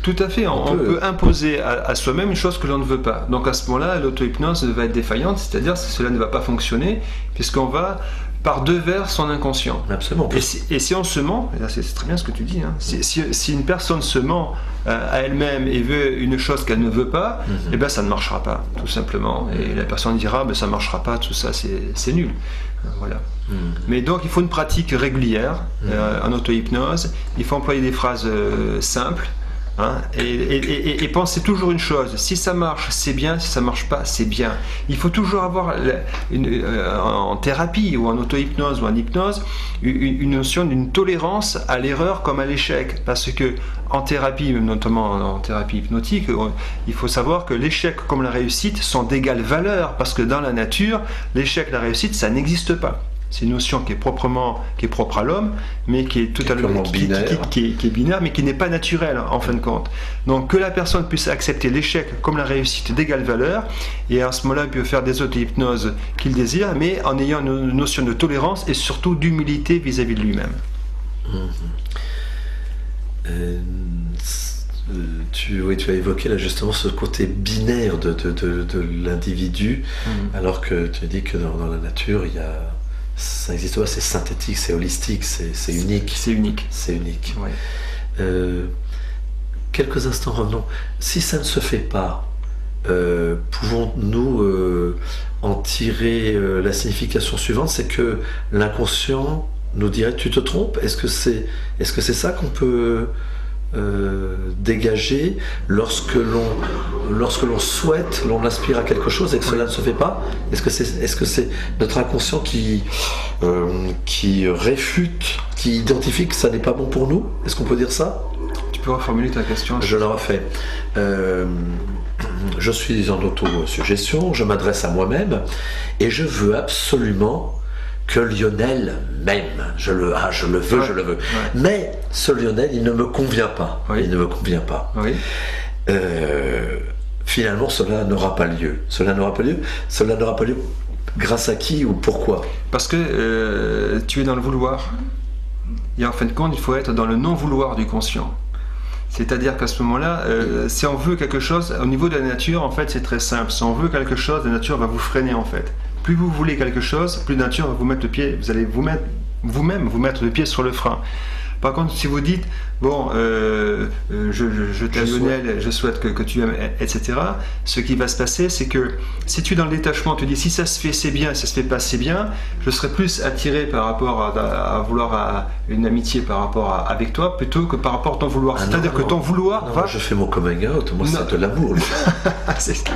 Tout à fait, on peut imposer à soi-même une chose que l'on ne veut pas. Donc à ce moment-là, l'auto-hypnose va être défaillante, c'est-à-dire que cela ne va pas fonctionner, puisqu'on va par devers son inconscient. Absolument. Et si on se ment, et là c'est très bien ce que tu dis, si une personne se ment à elle-même et veut une chose qu'elle ne veut pas, eh ben ça ne marchera pas, tout simplement. Et la personne dira, ça ne marchera pas, tout ça c'est nul. Voilà. Mais donc il faut une pratique régulière en auto-hypnose, il faut employer des phrases simples, et pensez toujours une chose, si ça marche c'est bien, si ça marche pas c'est bien. Il faut toujours avoir en thérapie ou en auto-hypnose ou en hypnose une notion d'une tolérance à l'erreur comme à l'échec, parce que en thérapie, notamment en thérapie hypnotique, il faut savoir que l'échec comme la réussite sont d'égale valeur, parce que dans la nature, l'échec et la réussite ça n'existe pas. C'est une notion qui est propre à l'homme, mais qui est totalement binaire, qui est binaire, mais qui n'est pas naturelle en fin de compte. Donc que la personne puisse accepter l'échec comme la réussite d'égale valeur, et à ce moment-là, il peut faire des auto-hypnoses qu'il désire, mais en ayant une notion de tolérance et surtout d'humilité vis-à-vis de lui-même. Tu as évoqué là justement ce côté binaire de l'individu, alors que tu as dit que dans la nature, ça n'existe pas, c'est synthétique, c'est holistique, c'est unique. C'est unique. C'est unique. Ouais. Quelques instants, revenons. Si ça ne se fait pas, pouvons-nous en tirer la signification suivante, c'est que l'inconscient nous dirait tu te trompes ? Est-ce que c'est ça qu'on peut dégager lorsque l'on souhaite, l'on aspire à quelque chose et que cela ne se fait pas? Est-ce que c'est notre inconscient qui réfute, qui identifie que ça n'est pas bon pour nous? Est-ce qu'on peut dire ça? Tu peux reformuler ta question? Je le refais. Je suis en auto-suggestion, je m'adresse à moi-même et je veux absolument que Lionel m'aime. Je le veux. Ouais. Mais ce Lionel, il ne me convient pas. Oui. Il ne me convient pas. Oui. finalement cela n'aura pas lieu. Cela n'aura pas lieu grâce à qui ou pourquoi? Parce que tu es dans le vouloir. Et en fin de compte, il faut être dans le non-vouloir du conscient. C'est-à-dire qu'à ce moment-là, si on veut quelque chose, au niveau de la nature, en fait, c'est très simple. Si on veut quelque chose, la nature va vous freiner, en fait. Plus vous voulez quelque chose, plus la nature va vous mettre le pied, vous allez vous-même vous mettre le pied sur le frein. Par contre, si vous dites, bon, je t'aime Lionel, je souhaite que tu aimes, etc., ce qui va se passer, c'est que si tu es dans le détachement, tu dis, si ça se fait, c'est bien, si ça se fait pas, c'est bien, je serai plus attiré par rapport à vouloir une amitié par rapport avec toi, plutôt que par rapport à ton vouloir. C'est-à-dire que ton vouloir va... Je fais mon coming out, moi c'est de l'amour. C'est ça.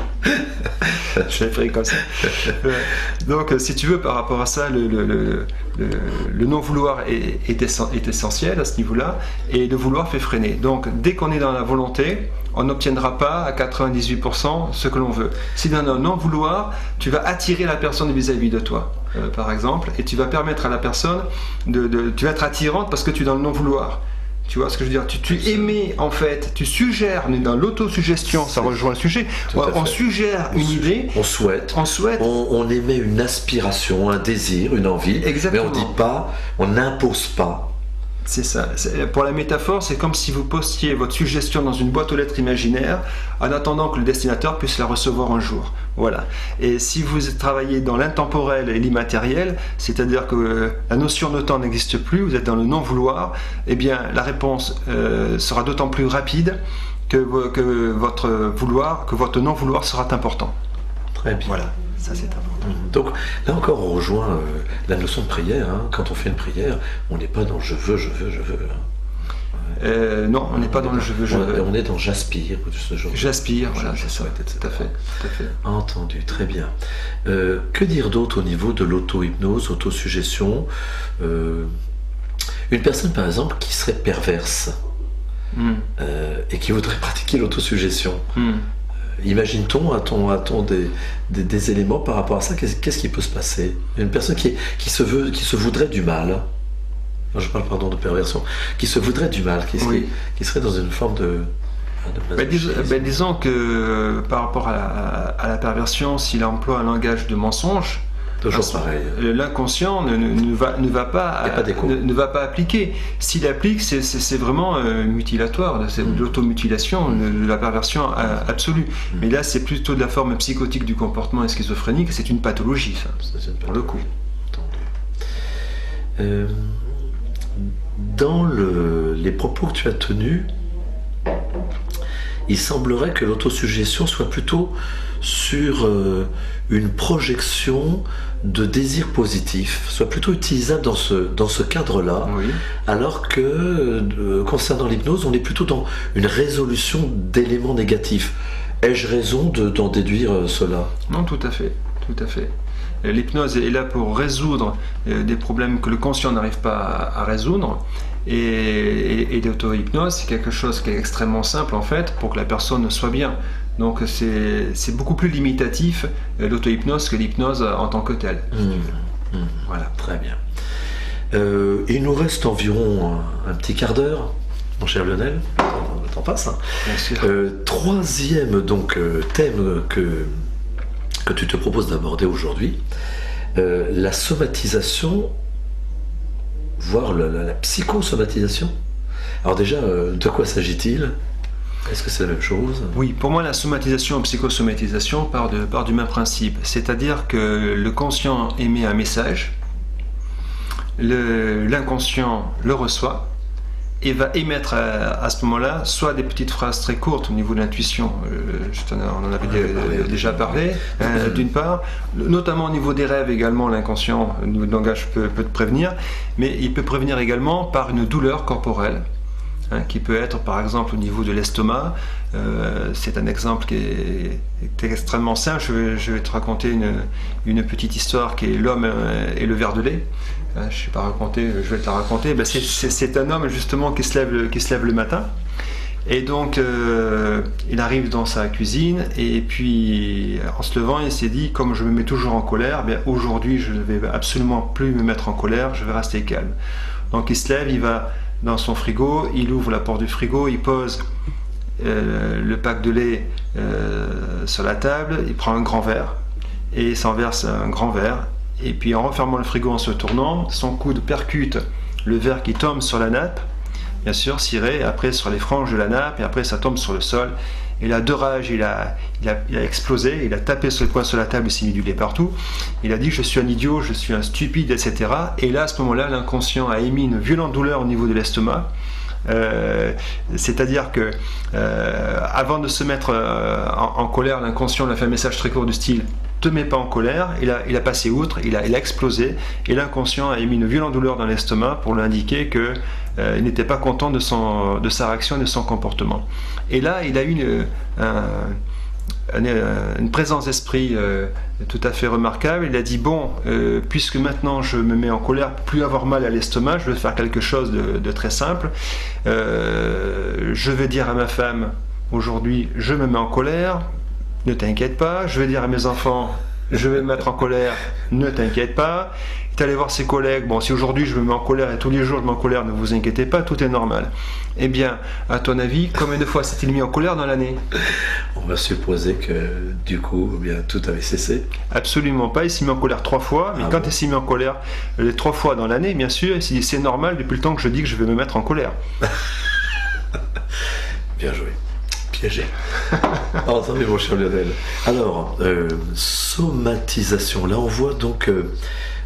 Je l'ai pris comme ça. Donc, si tu veux, par rapport à ça, le non-vouloir est essentiel à ce niveau-là, et le vouloir fait freiner. Donc, dès qu'on est dans la volonté, on n'obtiendra pas à 98% ce que l'on veut. Si dans un non-vouloir, tu vas attirer la personne vis-à-vis de toi, par exemple, et tu vas permettre à la personne tu vas être attirante parce que tu es dans le non-vouloir. Tu vois ce que je veux dire? Tu émets, en fait, tu suggères, on est dans l'autosuggestion, ça rejoint le sujet, on suggère une idée, on souhaite, on émet une aspiration, un désir, une envie, exactement. Mais on dit pas, on n'impose pas. C'est ça. Pour la métaphore, c'est comme si vous postiez votre suggestion dans une boîte aux lettres imaginaire en attendant que le destinateur puisse la recevoir un jour. Voilà. Et si vous travaillez dans l'intemporel et l'immatériel, c'est-à-dire que la notion de temps n'existe plus, vous êtes dans le non-vouloir, eh bien la réponse sera d'autant plus rapide que votre non-vouloir sera important. Très bien. Voilà. Ça, c'est important. Donc là encore, on rejoint la notion de prière. Quand on fait une prière, on n'est pas dans je veux. Non, on n'est pas dans le je veux. On est dans j'aspire. J'aspire, voilà, c'est ça. Tout à fait. Entendu, très bien. Que dire d'autre au niveau de l'auto-hypnose, autosuggestion? Une personne, par exemple, qui serait perverse et qui voudrait pratiquer l'autosuggestion. Imagine-t-on, a-t-on des éléments par rapport à ça? Qu'est-ce qui peut se passer? Une personne qui se voudrait du mal, je parle de perversion, qui se voudrait du mal, qui serait dans une forme de disons que par rapport à la perversion, s'il emploie un langage de mensonge, toujours pareil. L'inconscient ne va pas appliquer. S'il applique, c'est vraiment mutilatoire, c'est de l'automutilation, de la perversion absolue. Mais là, c'est plutôt de la forme psychotique du comportement et schizophrénique, c'est une pathologie, ça, pour le coup. Dans les propos que tu as tenus, il semblerait que l'autosuggestion soit plutôt sur une projection de désir positif, soit plutôt utilisable dans ce cadre-là, alors que concernant l'hypnose, on est plutôt dans une résolution d'éléments négatifs. Ai-je raison d'en déduire cela? Non, tout à fait. L'hypnose est là pour résoudre des problèmes que le conscient n'arrive pas à résoudre. Et l'auto-hypnose, c'est quelque chose qui est extrêmement simple en fait pour que la personne soit bien. Donc c'est beaucoup plus limitatif l'auto-hypnose que l'hypnose en tant que telle. Voilà, très bien. Il nous reste environ un petit quart d'heure, mon cher Lionel. Le temps passe. Bien sûr. Troisième thème que tu te proposes d'aborder aujourd'hui, la somatisation, voire la psychosomatisation. Alors déjà, de quoi s'agit-il? Est-ce que c'est la même chose? Oui, pour moi la somatisation et psychosomatisation part du même principe, c'est-à-dire que le conscient émet un message, l'inconscient le reçoit et va émettre à ce moment-là soit des petites phrases très courtes au niveau de l'intuition, on en avait déjà parlé, d'une part, notamment au niveau des rêves également, l'inconscient, au niveau de langage peut te prévenir, mais il peut prévenir également par une douleur corporelle, qui peut être par exemple au niveau de l'estomac. C'est un exemple qui est extrêmement simple. Je vais te raconter une petite histoire qui est l'homme et le verre de lait. Je vais te la raconter. C'est un homme justement qui se lève le matin. Et donc il arrive dans sa cuisine et puis en se levant il s'est dit, comme je me mets toujours en colère, aujourd'hui je ne vais absolument plus me mettre en colère, je vais rester calme. Donc il se lève, il va dans son frigo, il ouvre la porte du frigo, il pose le pack de lait sur la table, il prend un grand verre et il s'en verse un grand verre. Et puis en refermant le frigo, en se tournant, son coude percute le verre qui tombe sur la nappe, bien sûr, ciré, après sur les franges de la nappe, et après ça tombe sur le sol. Et là, de rage, il a explosé, il a tapé sur le poing sur la table, il s'est mis du lait partout. Il a dit « je suis un idiot, je suis un stupide », etc. Et là, à ce moment-là, l'inconscient a émis une violente douleur au niveau de l'estomac. C'est-à-dire que avant de se mettre en colère, l'inconscient lui a fait un message très court du style « te mets pas en colère », il a passé outre, il a explosé, et l'inconscient a émis une violente douleur dans l'estomac pour lui indiquer que il n'était pas content de sa réaction et de son comportement. Et là, il a eu une présence d'esprit tout à fait remarquable. Il a dit bon, puisque maintenant je me mets en colère, plus avoir mal à l'estomac, je vais faire quelque chose de très simple. Je vais dire à ma femme aujourd'hui, je me mets en colère, ne t'inquiète pas. Je vais dire à mes enfants, je vais me mettre en colère, ne t'inquiète pas. Il est allé voir ses collègues, bon, si aujourd'hui je me mets en colère et tous les jours je me mets en colère, ne vous inquiétez pas, tout est normal. Eh bien, à ton avis, combien de fois s'est-il mis en colère dans l'année? On va supposer que du coup, eh bien, tout avait cessé. Absolument pas, il s'est mis en colère 3 fois, mais quand il s'est mis en colère les 3 fois dans l'année, bien sûr, il s'est dit c'est normal depuis le temps que je dis que je vais me mettre en colère. Bien joué. Piégé. Attendez, mon cher Lionel. Alors, somatisation. Là, on voit donc,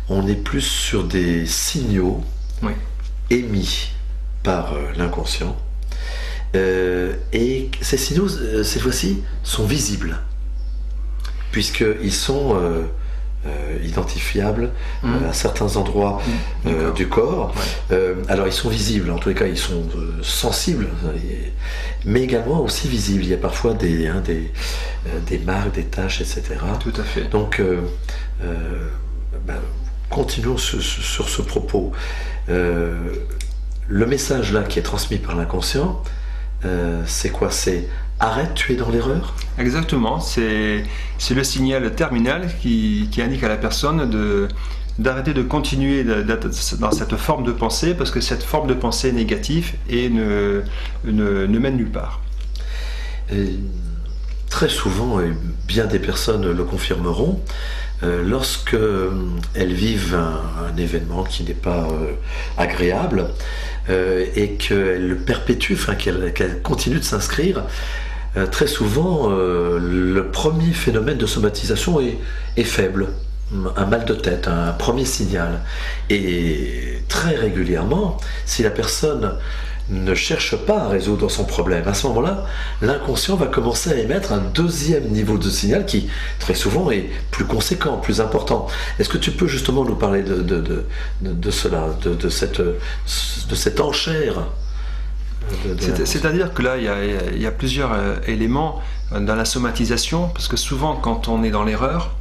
on est plus sur des signaux émis par l'inconscient. Et ces signaux, cette fois-ci, sont visibles, puisqu'ils sont identifiables à certains endroits du corps. Alors ils sont visibles, en tous les cas ils sont sensibles, mais également aussi visibles. Il y a parfois des marques, des taches, etc. Tout à fait. Donc continuons sur ce propos. Le message là qui est transmis par l'inconscient, c'est quoi? C'est arrête, tu es dans l'erreur? Exactement, c'est le signal terminal qui indique à la personne d'arrêter de continuer dans cette forme de pensée, parce que cette forme de pensée est négative et ne mène nulle part. Très souvent, et bien des personnes le confirmeront, lorsque elles vivent un événement qui n'est pas agréable et qu'elles le perpétuent, enfin qu'elles continuent de s'inscrire, très souvent le premier phénomène de somatisation est faible, un mal de tête, un premier signal. Et très régulièrement, si la personne ne cherche pas à résoudre son problème, à ce moment-là, l'inconscient va commencer à émettre un deuxième niveau de signal qui, très souvent, est plus conséquent, plus important. Est-ce que tu peux justement nous parler de cela, de cette enchère? C'est-à-dire que là, il y a plusieurs éléments dans la somatisation, parce que souvent, quand on est dans l'erreur,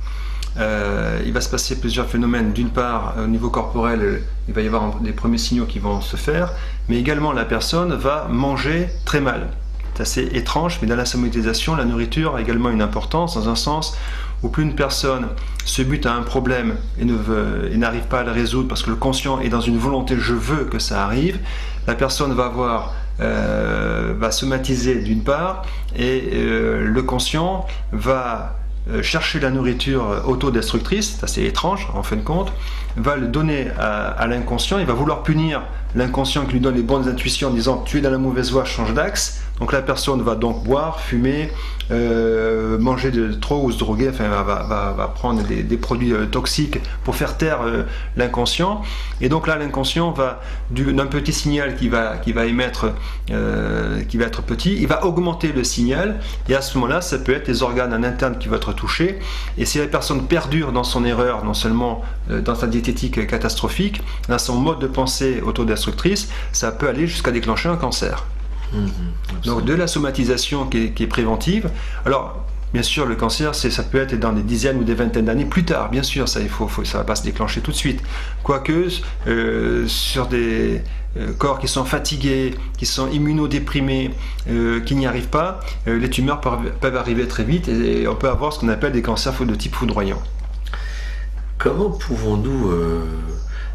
il va se passer plusieurs phénomènes. D'une part, au niveau corporel, il va y avoir des premiers signaux qui vont se faire, mais également la personne va manger très mal. C'est assez étrange, mais dans la somatisation, la nourriture a également une importance, dans un sens où plus une personne se bute à un problème et n'arrive pas à le résoudre parce que le conscient est dans une volonté « je veux que ça arrive », la personne va somatiser d'une part, et le conscient va chercher la nourriture autodestructrice, c'est assez étrange en fin de compte, va le donner à l'inconscient, il va vouloir punir l'inconscient qui lui donne les bonnes intuitions en disant tu es dans la mauvaise voie, change d'axe. Donc la personne va donc boire, fumer, manger de trop ou se droguer, enfin va prendre des produits toxiques pour faire taire l'inconscient. Et donc là l'inconscient va d'un petit signal qui va émettre, qui va être petit, il va augmenter le signal, et à ce moment-là ça peut être les organes en interne qui vont être touchés. Et si la personne perdure dans son erreur, non seulement dans sa diététique catastrophique, dans son mode de pensée autodestructrice, ça peut aller jusqu'à déclencher un cancer. Donc de la somatisation qui est préventive. Alors bien sûr le cancer ça peut être dans des dizaines ou des vingtaines d'années plus tard, bien sûr ça ça va pas se déclencher tout de suite, quoique sur des corps qui sont fatigués, qui sont immunodéprimés, qui n'y arrivent pas, les tumeurs peuvent arriver très vite et on peut avoir ce qu'on appelle des cancers de type foudroyant. Comment pouvons-nous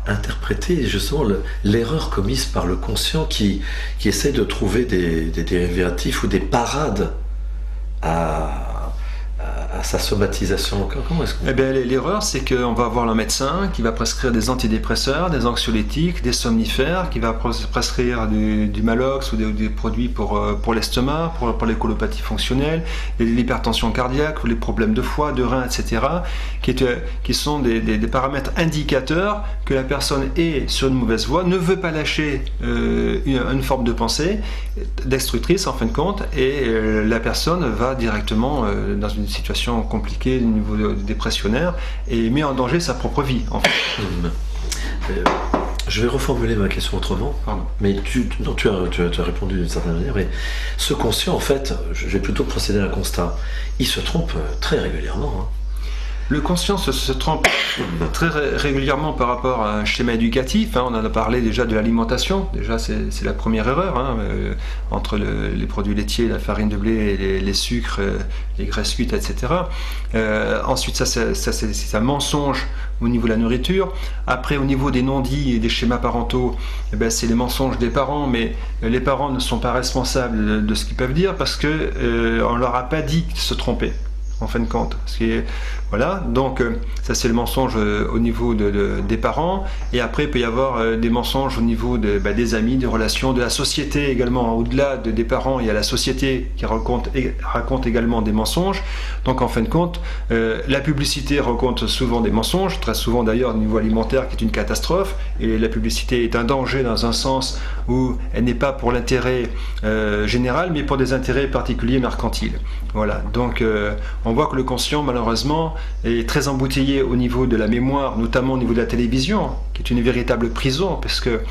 interpréter justement l'erreur commise par le conscient qui essaie de trouver des dérivatifs ou des parades à sa somatisation? Comment est-ce qu'on... Eh bien, l'erreur, c'est qu'on va avoir un médecin qui va prescrire des antidépresseurs, des anxiolytiques, des somnifères, qui va prescrire du Malox ou des produits pour l'estomac, pour les colopathies fonctionnelles, l'hypertension cardiaque, les problèmes de foie, de rein, etc., qui sont des paramètres indicateurs que la personne est sur une mauvaise voie, ne veut pas lâcher une forme de pensée destructrice en fin de compte, et la personne va directement dans une situation compliqué au niveau dépressionnaire et met en danger sa propre vie en fait. Je vais reformuler ma question autrement. Pardon. Mais tu as répondu d'une certaine manière. Mais ce conscient, en fait, je vais plutôt procéder à un constat. Il se trompe très régulièrement. Hein. Le conscient se trompe très régulièrement par rapport à un schéma éducatif. On en a parlé déjà de l'alimentation. Déjà, c'est la première erreur. Entre les produits laitiers, la farine de blé, et les sucres, les graisses cuites, etc. Ensuite, ça c'est un mensonge au niveau de la nourriture. Après, au niveau des non-dits et des schémas parentaux, c'est les mensonges des parents, mais les parents ne sont pas responsables de ce qu'ils peuvent dire parce qu'on ne leur a pas dit de se tromper. En fin de compte, voilà, donc ça c'est le mensonge au niveau des parents, et après il peut y avoir des mensonges au niveau des amis, des relations, de la société également. Au-delà des parents, il y a la société qui raconte également des mensonges. Donc en fin de compte, la publicité raconte souvent des mensonges, très souvent d'ailleurs au niveau alimentaire, qui est une catastrophe, et la publicité est un danger dans un sens où elle n'est pas pour l'intérêt général, mais pour des intérêts particuliers mercantiles. Voilà, donc on voit que le conscient, malheureusement, est très embouteillé au niveau de la mémoire, notamment au niveau de la télévision, qui est une véritable prison, parce que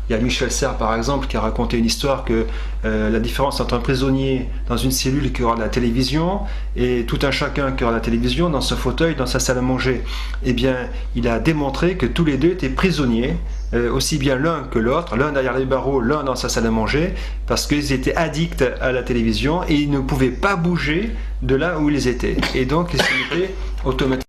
il y a Michel Serres, par exemple, qui a raconté une histoire que la différence entre un prisonnier dans une cellule qui aura de la télévision et tout un chacun qui aura de la télévision dans ce fauteuil, dans sa salle à manger. Eh bien, il a démontré que tous les deux étaient prisonniers, aussi bien l'un que l'autre, l'un derrière les barreaux, l'un dans sa salle à manger, parce qu'ils étaient addicts à la télévision et ils ne pouvaient pas bouger de là où ils étaient. Et donc, ils se mettaient automatiquement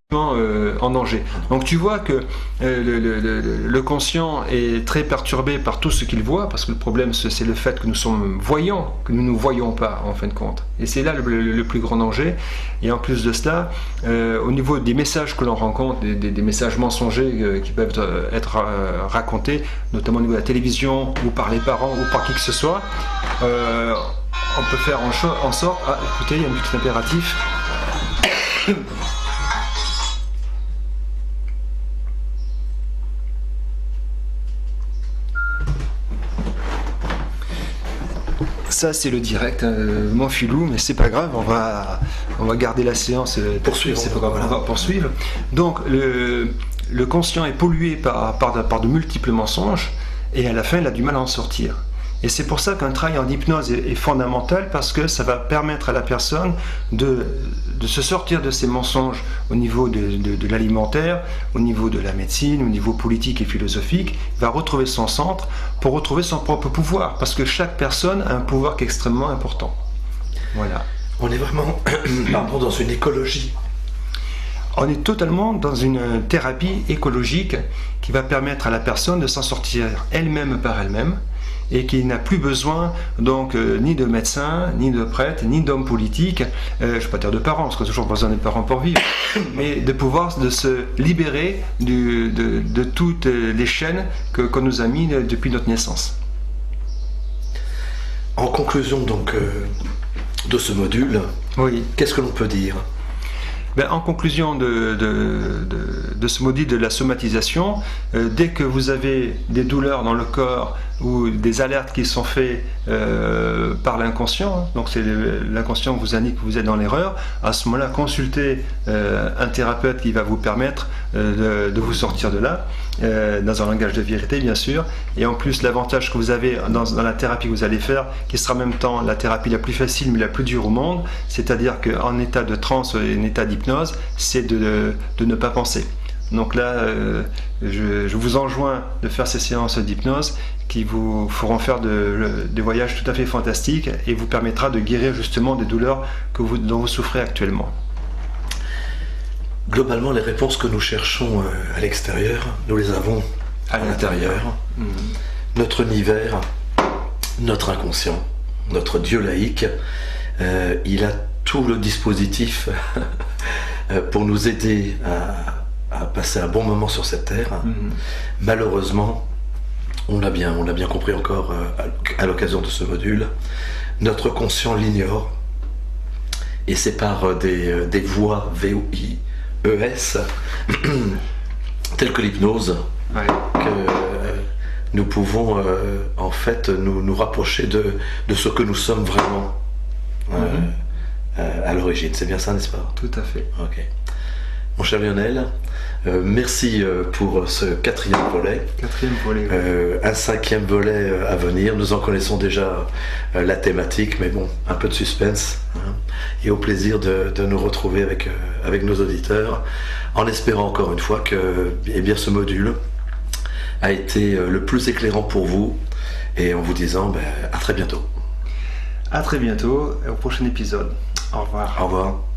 en danger. Donc tu vois que le conscient est très perturbé par tout ce qu'il voit, parce que le problème c'est le fait que nous sommes voyants, que nous ne voyons pas en fin de compte. Et c'est là le plus grand danger. Et en plus de cela, au niveau des messages que l'on rencontre, des messages mensongers qui peuvent être racontés, notamment au niveau de la télévision ou par les parents ou par qui que ce soit, on peut faire en sorte... Ah, écoutez, il y a un petit impératif. Ça c'est le direct, mon filou, mais c'est pas grave, on va garder la séance. Poursuivre. C'est pas grave, on va poursuivre. Donc le conscient est pollué par de multiples mensonges, et à la fin il a du mal à en sortir. Et c'est pour ça qu'un travail en hypnose est fondamental, parce que ça va permettre à la personne de se sortir de ces mensonges au niveau de l'alimentaire, au niveau de la médecine, au niveau politique et philosophique. Il va retrouver son centre pour retrouver son propre pouvoir, parce que chaque personne a un pouvoir qui est extrêmement important. Voilà. On est vraiment dans une écologie. On est totalement dans une thérapie écologique qui va permettre à la personne de s'en sortir elle-même par elle-même, et qui n'a plus besoin donc ni de médecins, ni de prêtres, ni d'hommes politiques, je ne vais pas dire de parents, parce qu'on a toujours besoin des parents pour vivre, mais de pouvoir se libérer de toutes les chaînes qu'on nous a mis depuis notre naissance. En conclusion donc de ce module, oui. Qu'est-ce que l'on peut dire ? En conclusion de ce module de la somatisation, dès que vous avez des douleurs dans le corps ou des alertes qui sont faites par l'inconscient, donc c'est l'inconscient qui vous indique que vous êtes dans l'erreur, à ce moment-là, consultez un thérapeute qui va vous permettre de vous sortir de là, dans un langage de vérité bien sûr. Et en plus, l'avantage que vous avez dans la thérapie que vous allez faire, qui sera en même temps la thérapie la plus facile mais la plus dure au monde, c'est-à-dire qu'en état de transe et en état d'hypnose, c'est de ne pas penser. Donc là, je vous enjoins de faire ces séances d'hypnose qui vous feront faire des voyages tout à fait fantastiques et vous permettra de guérir justement des douleurs dont vous souffrez actuellement. Globalement, les réponses que nous cherchons à l'extérieur, nous les avons à l'intérieur, notre univers, notre inconscient, notre Dieu laïque, il a tout le dispositif pour nous aider à passer un bon moment sur cette terre. Malheureusement, on l'a bien compris encore à l'occasion de ce module, notre conscient l'ignore, et c'est par des voies VOIES telles que l'hypnose que nous pouvons en fait nous rapprocher de ce que nous sommes vraiment à l'origine. C'est bien ça, n'est-ce pas? Tout à fait. Ok. Mon cher Lionel, merci pour ce 4e volet. 4e volet. Un 5e volet à venir. Nous en connaissons déjà la thématique, mais bon, un peu de suspense. Et au plaisir de nous retrouver avec nos auditeurs, en espérant encore une fois que ce module a été le plus éclairant pour vous, et en vous disant à très bientôt. À très bientôt, au prochain épisode. Au revoir. Au revoir.